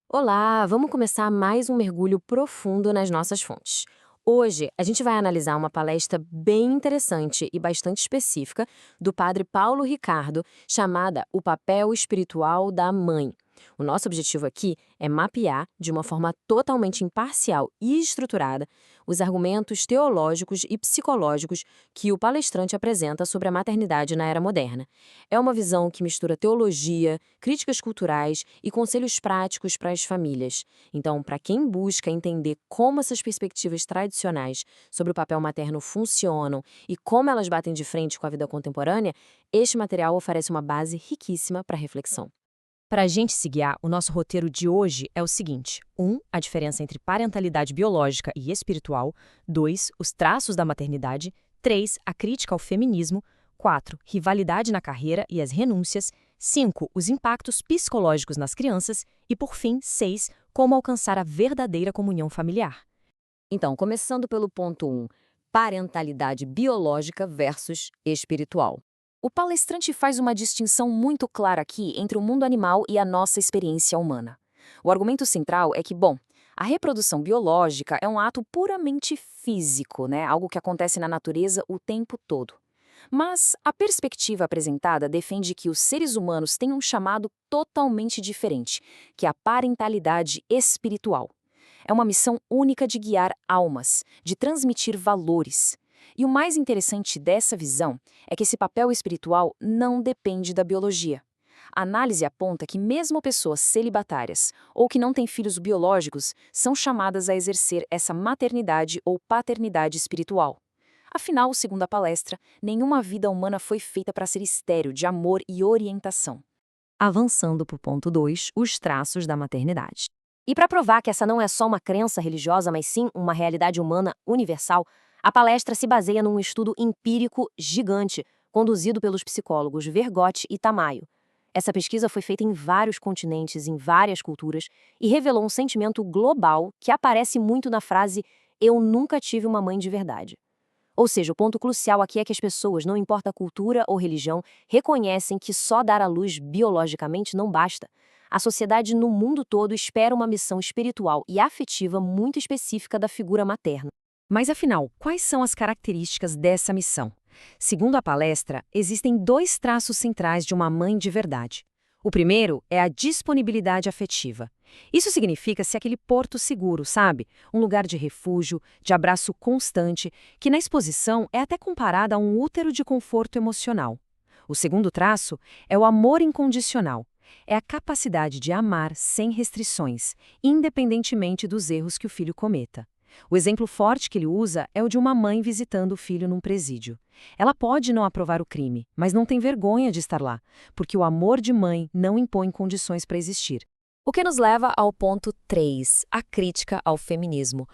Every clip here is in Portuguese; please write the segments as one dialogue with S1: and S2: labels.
S1: Olá, vamos começar mais um mergulho profundo nas nossas fontes. Hoje, a gente vai analisar uma palestra bem interessante e bastante específica do padre Paulo Ricardo, chamada O Papel Espiritual da Mãe. O nosso objetivo aqui é mapear, de uma forma totalmente imparcial e estruturada, os argumentos teológicos e psicológicos que o palestrante apresenta sobre a maternidade na era moderna. É uma visão que mistura teologia, críticas culturais e conselhos práticos para as famílias. Então, para quem busca entender como essas perspectivas tradicionais sobre o papel materno funcionam e como elas batem de frente com a vida contemporânea, este material oferece uma base riquíssima para reflexão.
S2: Para a gente se guiar, o nosso roteiro de hoje é o seguinte: 1. A diferença entre parentalidade biológica e espiritual. 2. Os traços da maternidade. 3. A crítica ao feminismo. 4. Rivalidade na carreira e as renúncias. 5. Os impactos psicológicos nas crianças. E, por fim, 6. Como alcançar a verdadeira comunhão familiar.
S1: Então, começando pelo ponto 1, parentalidade biológica versus espiritual. O palestrante faz uma distinção muito clara aqui entre o mundo animal e a nossa experiência humana. O argumento central é que, bom, a reprodução biológica é um ato puramente físico, né? Algo que acontece na natureza o tempo todo. Mas a perspectiva apresentada defende que os seres humanos têm um chamado totalmente diferente, que é a parentalidade espiritual. É uma missão única de guiar almas, de transmitir valores. E o mais interessante dessa visão é que esse papel espiritual não depende da biologia. A análise aponta que mesmo pessoas celibatárias ou que não têm filhos biológicos são chamadas a exercer essa maternidade ou paternidade espiritual. Afinal, segundo a palestra, nenhuma vida humana foi feita para ser estéril de amor e orientação.
S2: Avançando para o ponto 2, os traços da maternidade.
S1: E para provar que essa não é só uma crença religiosa, mas sim uma realidade humana universal, a palestra se baseia num estudo empírico gigante, conduzido pelos psicólogos Vergotti e Tamayo. Essa pesquisa foi feita em vários continentes, em várias culturas, e revelou um sentimento global que aparece muito na frase "eu nunca tive uma mãe de verdade". Ou seja, o ponto crucial aqui é que as pessoas, não importa a cultura ou religião, reconhecem que só dar à luz biologicamente não basta. A sociedade no mundo todo espera uma missão espiritual e afetiva muito específica da figura materna.
S2: Mas afinal, quais são as características dessa missão? Segundo a palestra, existem dois traços centrais de uma mãe de verdade. O primeiro é a disponibilidade afetiva. Isso significa ser aquele porto seguro, sabe? Um lugar de refúgio, de abraço constante, que na exposição é até comparada a um útero de conforto emocional. O segundo traço é o amor incondicional. É a capacidade de amar sem restrições, independentemente dos erros que o filho cometa. O exemplo forte que ele usa é o de uma mãe visitando o filho num presídio. Ela pode não aprovar o crime, mas não tem vergonha de estar lá, porque o amor de mãe não impõe condições para existir.
S1: O que nos leva ao ponto 3, a crítica ao feminismo.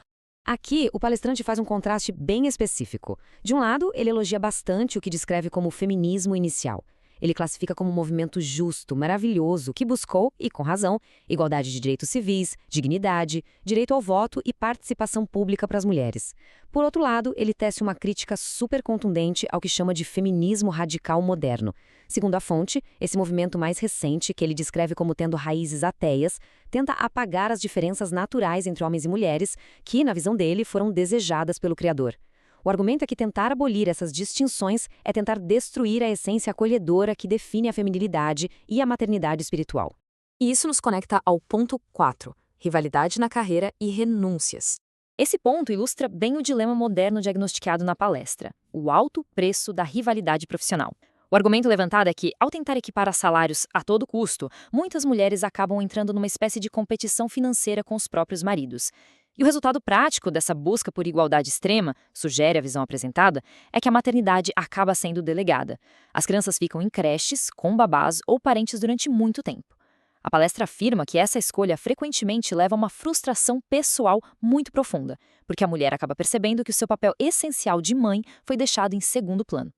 S2: Aqui, o palestrante faz um contraste bem específico. De um lado, ele elogia bastante o que descreve como o feminismo inicial. Ele classifica como um movimento justo, maravilhoso, que buscou, e com razão, igualdade de direitos civis, dignidade, direito ao voto e participação pública para as mulheres. Por outro lado, ele tece uma crítica super contundente ao que chama de feminismo radical moderno. Segundo a fonte, esse movimento mais recente, que ele descreve como tendo raízes ateias, tenta apagar as diferenças naturais entre homens e mulheres, que, na visão dele, foram desejadas pelo Criador. O argumento é que tentar abolir essas distinções é tentar destruir a essência acolhedora que define a feminilidade e a maternidade espiritual.
S1: E isso nos conecta ao ponto 4, rivalidade na carreira e renúncias. Esse ponto ilustra bem o dilema moderno diagnosticado na palestra, o alto preço da rivalidade profissional. O argumento levantado é que, ao tentar equiparar salários a todo custo, muitas mulheres acabam entrando numa espécie de competição financeira com os próprios maridos. E o resultado prático dessa busca por igualdade extrema, sugere a visão apresentada, é que a maternidade acaba sendo delegada. As crianças ficam em creches, com babás ou parentes durante muito tempo. A palestra afirma que essa escolha frequentemente leva a uma frustração pessoal muito profunda, porque a mulher acaba percebendo que o seu papel essencial de mãe foi deixado em segundo plano.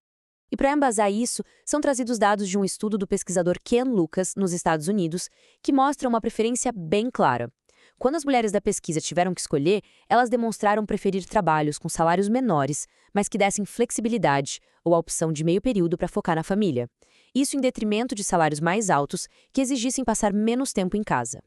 S1: E para embasar isso, são trazidos dados de um estudo do pesquisador Ken Lucas, nos Estados Unidos, que mostra uma preferência bem clara. Quando as mulheres da pesquisa tiveram que escolher, elas demonstraram preferir trabalhos com salários menores, mas que dessem flexibilidade ou a opção de meio período para focar na família. Isso em detrimento de salários mais altos, que exigissem passar menos tempo em casa.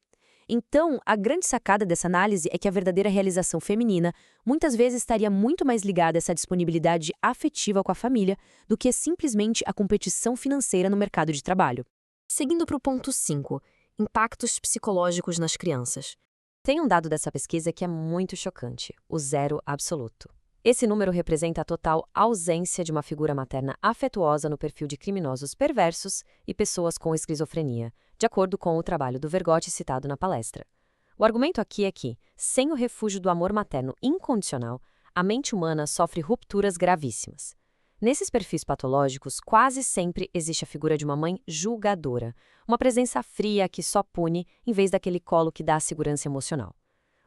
S2: Então, a grande sacada dessa análise é que a verdadeira realização feminina muitas vezes estaria muito mais ligada a essa disponibilidade afetiva com a família do que simplesmente a competição financeira no mercado de trabalho.
S1: Seguindo para o ponto 5, impactos psicológicos nas crianças.
S2: Tem um dado dessa pesquisa que é muito chocante, o zero absoluto. Esse número representa a total ausência de uma figura materna afetuosa no perfil de criminosos perversos e pessoas com esquizofrenia, de acordo com o trabalho do Vergotti citado na palestra. O argumento aqui é que, sem o refúgio do amor materno incondicional, a mente humana sofre rupturas gravíssimas. Nesses perfis patológicos, quase sempre existe a figura de uma mãe julgadora, uma presença fria que só pune em vez daquele colo que dá a segurança emocional.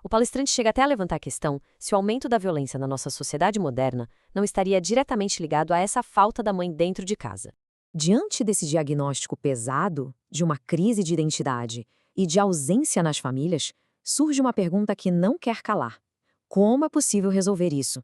S2: O palestrante chega até a levantar a questão se o aumento da violência na nossa sociedade moderna não estaria diretamente ligado a essa falta da mãe dentro de casa.
S1: Diante desse diagnóstico pesado, de uma crise de identidade e de ausência nas famílias, surge uma pergunta que não quer calar. Como é possível resolver isso?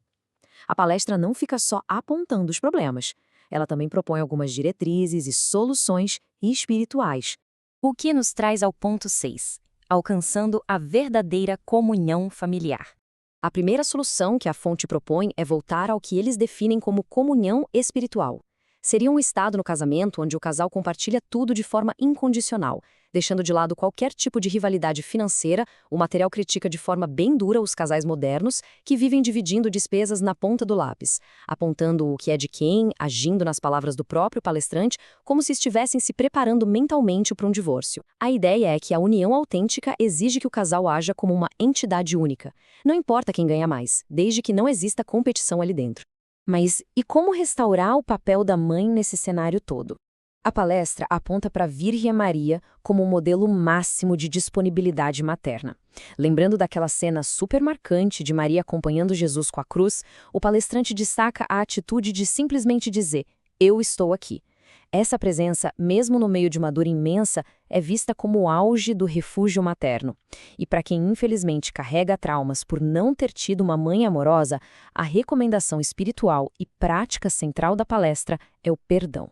S1: A palestra não fica só apontando os problemas. Ela também propõe algumas diretrizes e soluções espirituais.
S2: O que nos traz ao ponto 6, alcançando a verdadeira comunhão familiar.
S1: A primeira solução que a fonte propõe é voltar ao que eles definem como comunhão espiritual. Seria um estado no casamento onde o casal compartilha tudo de forma incondicional, deixando de lado qualquer tipo de rivalidade financeira. O material critica de forma bem dura os casais modernos que vivem dividindo despesas na ponta do lápis, apontando o que é de quem, agindo nas palavras do próprio palestrante, como se estivessem se preparando mentalmente para um divórcio. A ideia é que a união autêntica exige que o casal haja como uma entidade única. Não importa quem ganha mais, desde que não exista competição ali dentro. Mas e como restaurar o papel da mãe nesse cenário todo? A palestra aponta para a Virgem Maria como um modelo máximo de disponibilidade materna. Lembrando daquela cena super marcante de Maria acompanhando Jesus com a cruz, o palestrante destaca a atitude de simplesmente dizer: "Eu estou aqui". Essa presença, mesmo no meio de uma dor imensa, é vista como o auge do refúgio materno. E para quem infelizmente carrega traumas por não ter tido uma mãe amorosa, a recomendação espiritual e prática central da palestra é o perdão.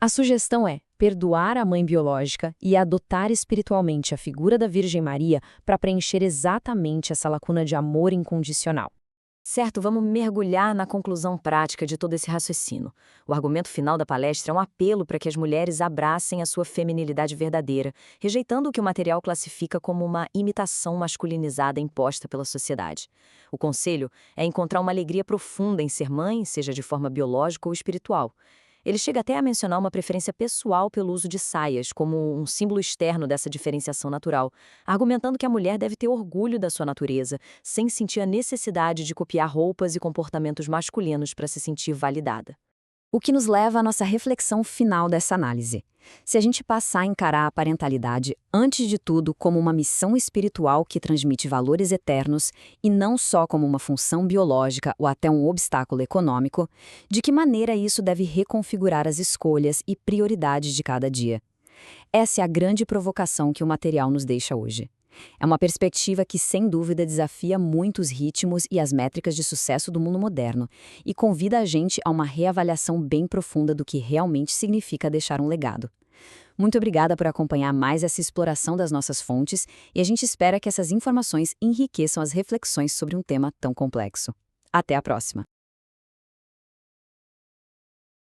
S1: A sugestão é perdoar a mãe biológica e adotar espiritualmente a figura da Virgem Maria para preencher exatamente essa lacuna de amor incondicional. Certo, vamos mergulhar na conclusão prática de todo esse raciocínio. O argumento final da palestra é um apelo para que as mulheres abracem a sua feminilidade verdadeira, rejeitando o que o material classifica como uma imitação masculinizada imposta pela sociedade. O conselho é encontrar uma alegria profunda em ser mãe, seja de forma biológica ou espiritual. Ele chega até a mencionar uma preferência pessoal pelo uso de saias, como um símbolo externo dessa diferenciação natural, argumentando que a mulher deve ter orgulho da sua natureza, sem sentir a necessidade de copiar roupas e comportamentos masculinos para se sentir validada. O que nos leva à nossa reflexão final dessa análise. Se a gente passar a encarar a parentalidade, antes de tudo, como uma missão espiritual que transmite valores eternos e não só como uma função biológica ou até um obstáculo econômico, de que maneira isso deve reconfigurar as escolhas e prioridades de cada dia? Essa é a grande provocação que o material nos deixa hoje. É uma perspectiva que, sem dúvida, desafia muitos ritmos e as métricas de sucesso do mundo moderno e convida a gente a uma reavaliação bem profunda do que realmente significa deixar um legado. Muito obrigada por acompanhar mais essa exploração das nossas fontes e a gente espera que essas informações enriqueçam as reflexões sobre um tema tão complexo. Até a próxima!